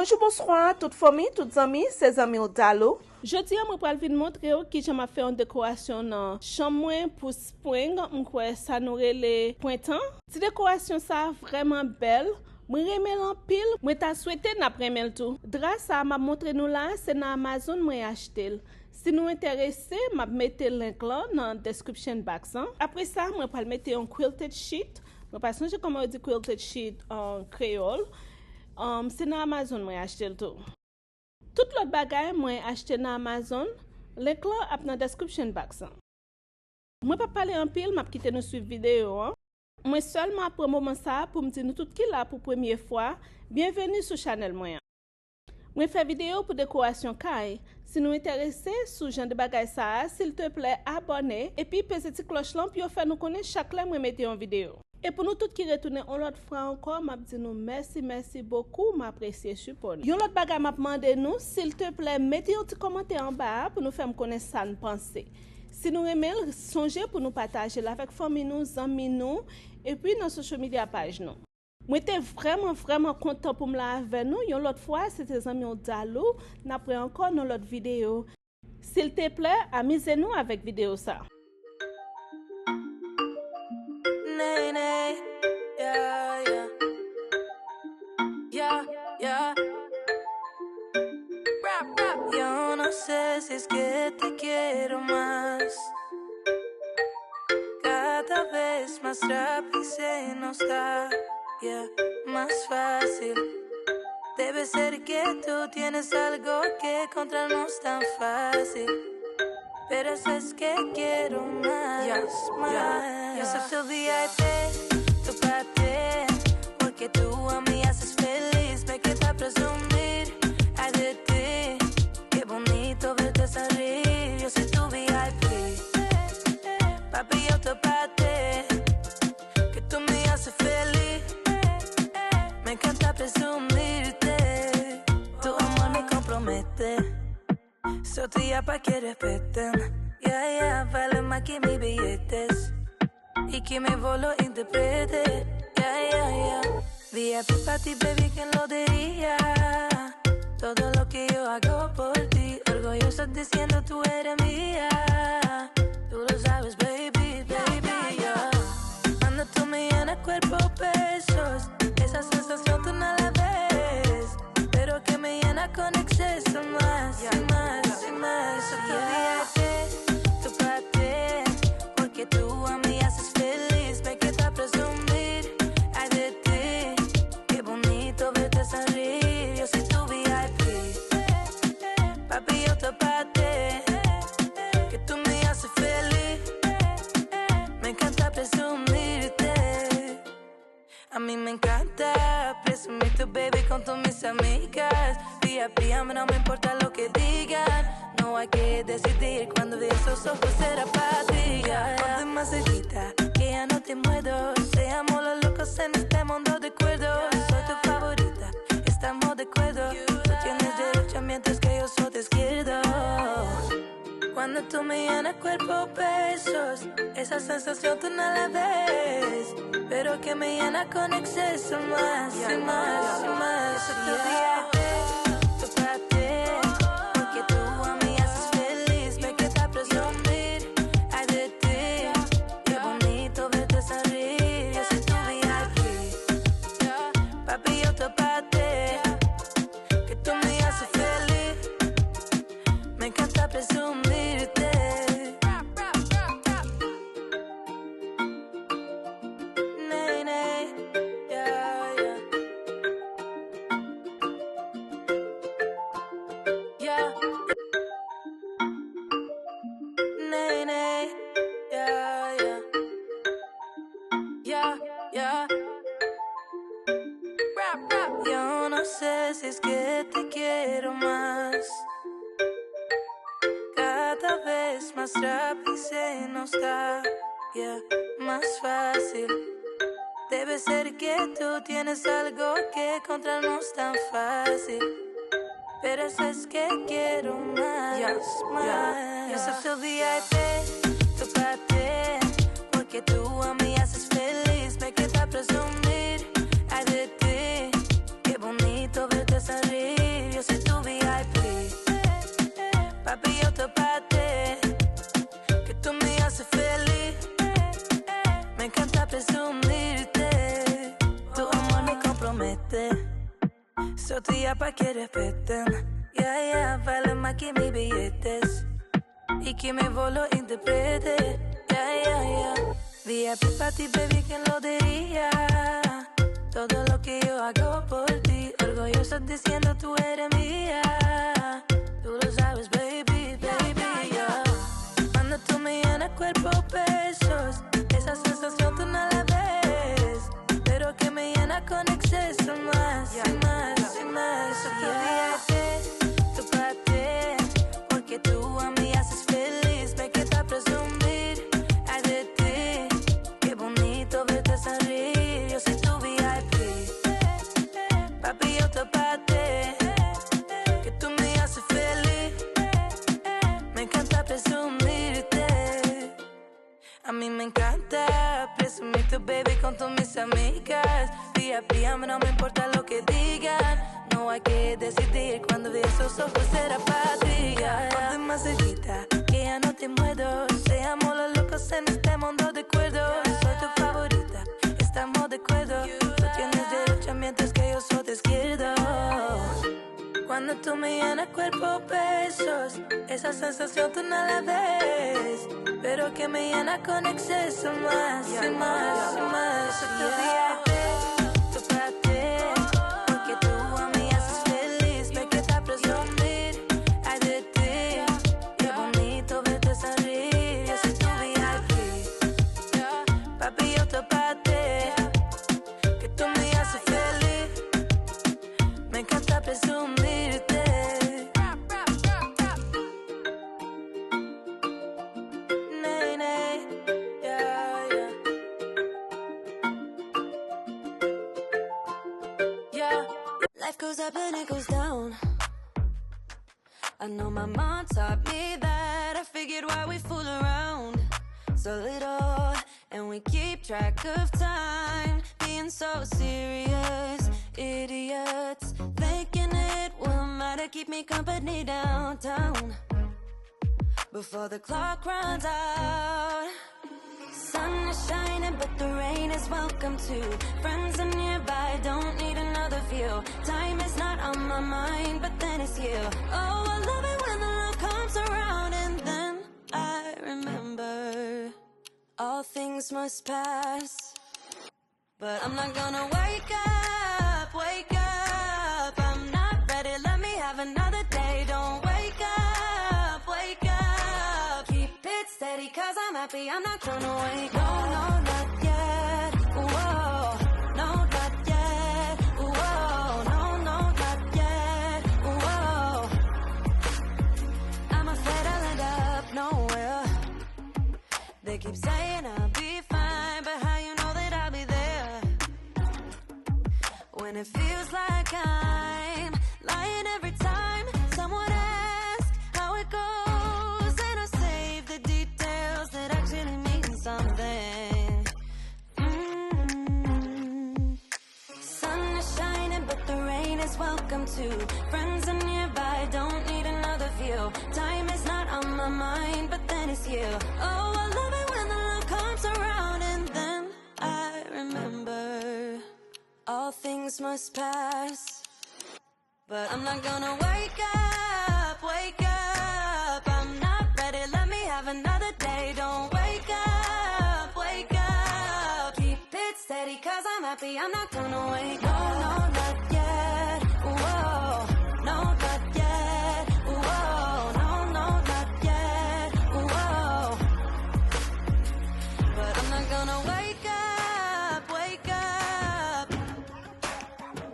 Bonjour, bonsoir, toute famille, toutes amis, ses amis au Dalo. Jeudi, je vais vous montrer qui j'ai fait une décoration dans chambre pour spring. Ça nous le printemps. Cette décoration ça vraiment belle. Je remets en pile, je t'ai souhaité n'après tout. Drap ça m'a montré nous là, c'est dans Amazon moi acheté. Si nous intéressés, m'a mettre le link là dans la description box. Après ça, je vais mettre un quilted sheet. Je vais changer comment on dit quilted sheet en créole. C'est dans Amazon moi acheté tout. Tout l'autre bagay moi acheté dans Amazon. Link là dans la description box. Moi pas parler en pile, m'a quitter nous suivre vidéo. Moi seulement pour moment ça pour me dire nous tout qui là pour première fois, bienvenue sur channel moi. Moi fais vidéo pour décoration caille. Si nous intéressés sur genre de bagay ça, s'il te plaît, abonnez et puis petite cloche là pour faire nous connaître chaque fois moi mettre une vidéo. Et pour nous tous qui retournent on l'autre fois encore, m'a dit nous merci beaucoup, m'apprécier support. Yon l'autre bagay m'a demandé nous s'il te plaît, mettez un petit commentaire en bas pour nous faire connaître ça nous penser. Si nous aimons, songez pour nous partager avec famille nous, amis nous et puis dans social media page nous. Moi j'étais vraiment content pour me la avec nous. Yon l'autre fois c'était amis au Dalo, n'après encore dans l'autre vidéo. S'il te plaît, amusez-nous avec vidéo ça. Yo no sé si es que te quiero más. Cada vez más rápido se nos da, más fácil. Debe ser que tú tienes algo que encontrarnos tan fácil. Pero eso es que quiero más, más. Yo soy tu VIP, tu parte, porque tú a mí haces feliz. Me queda presumir, ay de ti, qué bonito verte sonreír. Yo soy tu VIP, papi yo te parte, que tú me haces feliz. Me encanta presumirte, tu amor me compromete. Soy tuya pa' que respeten, vale más que mis billetes y que mi voz lo interprete, VIP pa' ti, baby, ¿quién lo diría? Todo lo que yo hago por ti, orgullosa diciendo tú eres mía. Tú lo sabes, baby, Cuando tú me llenas cuerpo, besos, esa sensación tú no la ves, pero que me llena con exceso más, más. Soy tu VIP, tu parte, porque tú a mí haces feliz. Me queda presumir, ay de ti, qué bonito verte sonreír. Yo soy tu VIP, papi yo te parte, que tú me haces feliz. Me encanta presumirte. A mí me encanta presumir tu baby con todas mis amigas. VIP, a mí no me importa lo que digan. No hay que decidir cuando de esos ojos será para ti. Ponte más cerquita, que ya no te muero. Seamos los locos en este mundo de acuerdo. Soy tu favorita, estamos de acuerdo. Tú tienes derecho mientras que yo soy de izquierda. Cuando tú me llenas cuerpo, besos, esa sensación tú no la ves, pero que me llena con exceso más, más. Yo soy tu VIP, tu parte, porque tú a mí haces feliz. Me queda presumir, ay de ti, qué bonito verte sonreír. Yo soy tu VIP, papi yo te parte, que tú me haces feliz. Me encanta presumirte. Yo no sé si es que te quiero más. Cada vez más rápido se nos da, más fácil. Debe ser que tú tienes algo que encontrarnos tan fácil. Pero eso es que quiero más, más. Yo soy tu VIP, tu parte, porque tú a mí haces feliz. Me queda presumir, ay de ti, qué bonito verte sonreír. presumirte. Tu amor me compromete. So tú ya pa' que respeten. Yeah, vale más que mis billetes. Y que mi voz lo interprete. Yeah. VIP pa' ti, baby, ¿quién lo diría? Todo lo que yo hago por ti. Orgulloso diciendo tú eres mía. Tú lo sabes, baby, yeah. Cuando tú me llenas cuerpo, besos. Esa sensación tú no la ves. Pero que me llena con exceso más. Eso que VIP, tu parte. Porque tú a mí haces feliz. Me queda presumir, ay de ti. Qué bonito verte sonreír. Yo soy tu VIP. Papi, yo te parte. Que tú me haces feliz. Me encanta presumirte. A mí me encanta presumir tu baby con todas mis amigas. VIP, a mí no me importa lo que digan. No hay que decidir cuando vi esos ojos era patria. Ponte más cerquita, que ya no te muero. Seamos los locos en este mundo de acuerdo. Soy tu favorita, estamos de acuerdo. Tú tienes derecha mientras que yo soy de izquierda. Cuando tú me llenas cuerpo, besos. Esa sensación tú no la ves. Pero que me llena con exceso más y más. Yeah. Tu parte. Porque tú a mí haces feliz. Me queda presumir, ay de ti. Qué bonito verte sonreír. Yo soy tu VIP. Papi, yo te parte. Que tú me haces feliz. Me encanta presumirte. Life goes up and it goes down. I know my mom taught me that. I figured why we fool around so little, and we keep track of time, being so serious. Idiots thinking it will matter, keep me company downtown before the clock runs out. Sun is shining, but the rain is welcome too. Friends are nearby, don't need another view. Time is not on my mind, but then it's you. Oh, I love it when the love comes around, and then I remember all things must pass. But I'm not gonna wake up, wake up. I'm not ready, let me have another day. Don't wake up, wake up. Keep it steady, cause I'm happy, I'm not gonna wake up. No, not yet, whoa. No, not yet, whoa. No, not yet, whoa. I'm afraid I'll end up nowhere. They keep saying I'll be fine, but how you know that I'll be there when it feels like I'm lying every time someone asks how it goes, and I save the details that actually mean something. Sun is shining, but the rain is welcome too. Friends are nearby, don't need another view. Time is not on my mind, but then it's you. Oh, I love it when the love comes around, and then I remember all things must pass. But I'm not gonna wake up, wake up. I'm not ready, let me have another day. Don't wake up, wake up. Keep it steady, cause I'm happy, I'm not gonna wake up. No,